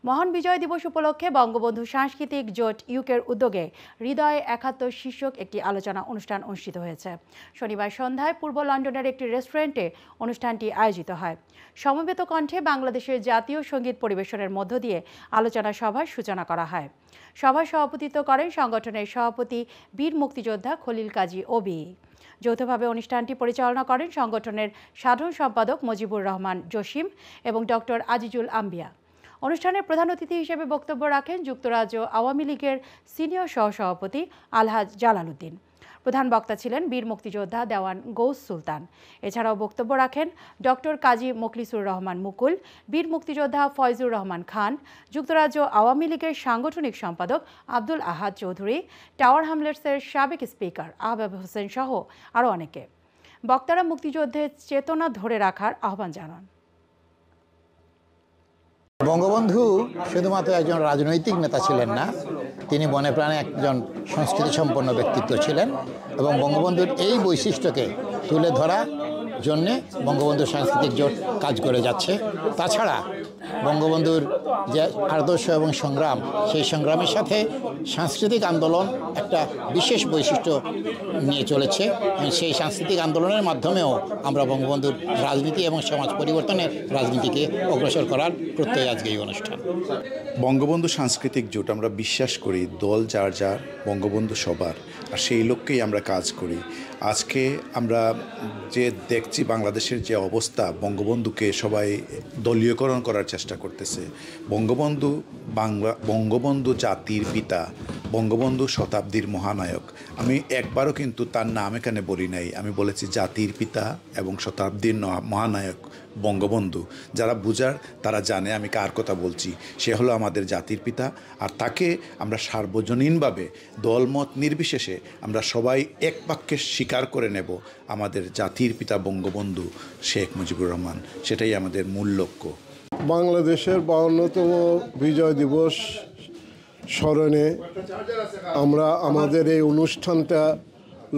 মহান বিজয় দিবস উপলক্ষে বঙ্গবন্ধু সাংস্কৃতিক জোট ইউকের উদ্যোগে হৃদয় ৭১ শীর্ষক একটি আলোচনা অনুষ্ঠান অনুষ্ঠিত হয়েছে। শনিবার সন্ধ্যায় পূর্ব লন্ডনের একটি রেস্টুরেন্টে অনুষ্ঠানটি আয়োজিত হয়। সমবেত কণ্ঠে বাংলাদেশের জাতীয় সঙ্গীত পরিবেশনের মধ্য দিয়ে আলোচনা সভার সূচনা করা হয়। সভায় সভাপতিত্ব করেন সংগঠনের সভাপতি বীর মুক্তিযোদ্ধা খলিল কাজী ওবি। যৌথভাবে অনুষ্ঠানটি পরিচালনা করেন সংগঠনের সাধারণ সম্পাদক মুজিবুর রহমান জসিম এবং ডক্টর আজিজুল আম্বিয়া। অনুষ্ঠানের প্রধান অতিথি হিসেবে বক্তব্য রাখেন যুক্তরাজ্য আওয়ামী লীগের সিনিয়র সহসভাপতি আলহাজ জালাল উদ্দিন। প্রধান বক্তা ছিলেন বীর মুক্তিযোদ্ধা দেওয়ান গৌস সুলতান। এছাড়াও বক্তব্য রাখেন ডক্টর কাজী মোখলিসুর রহমান মুকুল, বীর মুক্তিযোদ্ধা ফয়জুর রহমান খান, যুক্তরাজ্য আওয়ামী লীগের সাংগঠনিক সম্পাদক আব্দুল আহাদ চৌধুরী, টাওয়ার হ্যামলেটসের সাবেক স্পিকার আহবাব হোসেন সহ আরও অনেকে। বক্তারা মুক্তিযুদ্ধের চেতনা ধরে রাখার আহ্বান জানান। বঙ্গবন্ধু শুধুমাত্র একজন রাজনৈতিক নেতা ছিলেন না, তিনি মনে প্রাণে একজন সংস্কৃতি সম্পন্ন ব্যক্তিত্ব ছিলেন এবং বঙ্গবন্ধুর এই বৈশিষ্ট্যকে তুলে ধরার জন্যে বঙ্গবন্ধু সাংস্কৃতিক জোট কাজ করে যাচ্ছে। তাছাড়া বঙ্গবন্ধুর যে আদর্শ এবং সংগ্রাম, সেই সংগ্রামের সাথে সাংস্কৃতিক আন্দোলন একটা বিশেষ বৈশিষ্ট্য নিয়ে চলেছে। সেই সাংস্কৃতিক আন্দোলনের মাধ্যমেও আমরা বঙ্গবন্ধুর রাজনীতি এবং সমাজ পরিবর্তনের রাজনীতিকে অগ্রসর করার প্রত্যয় আজকে এই অনুষ্ঠান। বঙ্গবন্ধু সাংস্কৃতিক জোট আমরা বিশ্বাস করি দল যার যার, বঙ্গবন্ধু সবার, আর সেই লক্ষ্যেই আমরা কাজ করি। আজকে আমরা যে দেখছি বাংলাদেশের যে অবস্থা, বঙ্গবন্ধুকে সবাই দলীয়করণ করার চেষ্টা করতেছে। বঙ্গবন্ধু জাতির পিতা, বঙ্গবন্ধু শতাব্দীর মহানায়ক। আমি একবারও কিন্তু তার নাম এখানে বলি নাই, আমি বলেছি জাতির পিতা এবং শতাব্দীর মহানায়ক বঙ্গবন্ধু। যারা বুঝার তারা জানে আমি কার কথা বলছি। সে হলো আমাদের জাতির পিতা, আর তাকে আমরা সার্বজনীনভাবে দলমত নির্বিশেষে আমরা সবাই এক বাক্যে স্বীকার করে নেব আমাদের জাতির পিতা বঙ্গবন্ধু শেখ মুজিবুর রহমান। সেটাই আমাদের মূল লক্ষ্য। বাংলাদেশের ৫২তম বিজয় দিবস স্মরণে আমরা আমাদের এই অনুষ্ঠানটা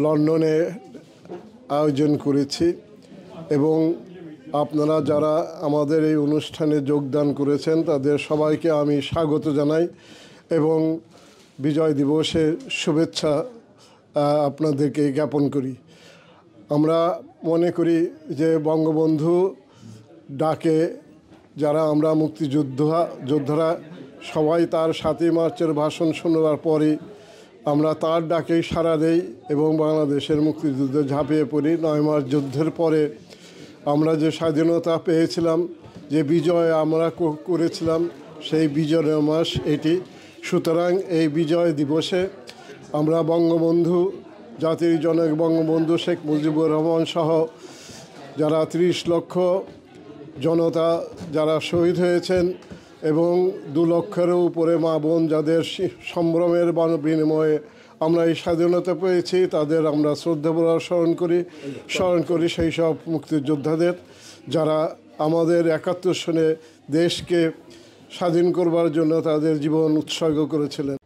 লন্ডনে আয়োজন করেছি এবং আপনারা যারা আমাদের এই অনুষ্ঠানে যোগদান করেছেন তাদের সবাইকে আমি স্বাগত জানাই এবং বিজয় দিবসের শুভেচ্ছা আপনাদেরকে জ্ঞাপন করি। আমরা মনে করি যে বঙ্গবন্ধু ডাকে যারা আমরা মুক্তিযোদ্ধারা সবাই তার ৭ই মার্চের ভাষণ শোনার পরে আমরা তার ডাকেই সাড়া দেই এবং বাংলাদেশের মুক্তিযুদ্ধে ঝাঁপিয়ে পড়ি। ৯ মার্চ যুদ্ধের পরে আমরা যে স্বাধীনতা পেয়েছিলাম, যে বিজয় আমরা করেছিলাম, সেই বিজয় মাস এটি। সুতরাং এই বিজয় দিবসে আমরা বঙ্গবন্ধু, জাতির জনক বঙ্গবন্ধু শেখ মুজিবুর রহমান সহ যারা ৩০ লক্ষ জনতা যারা শহীদ হয়েছেন এবং ২ লক্ষেরও উপরে মা বোন যাদের সম্ভ্রমের বিনিময়ে আমরা এই স্বাধীনতা পেয়েছি, তাদের আমরা শ্রদ্ধাভরে স্মরণ করি সেই সব মুক্তিযোদ্ধাদের যারা আমাদের ৭১ সনে দেশকে স্বাধীন করবার জন্য তাদের জীবন উৎসর্গ করেছিলেন।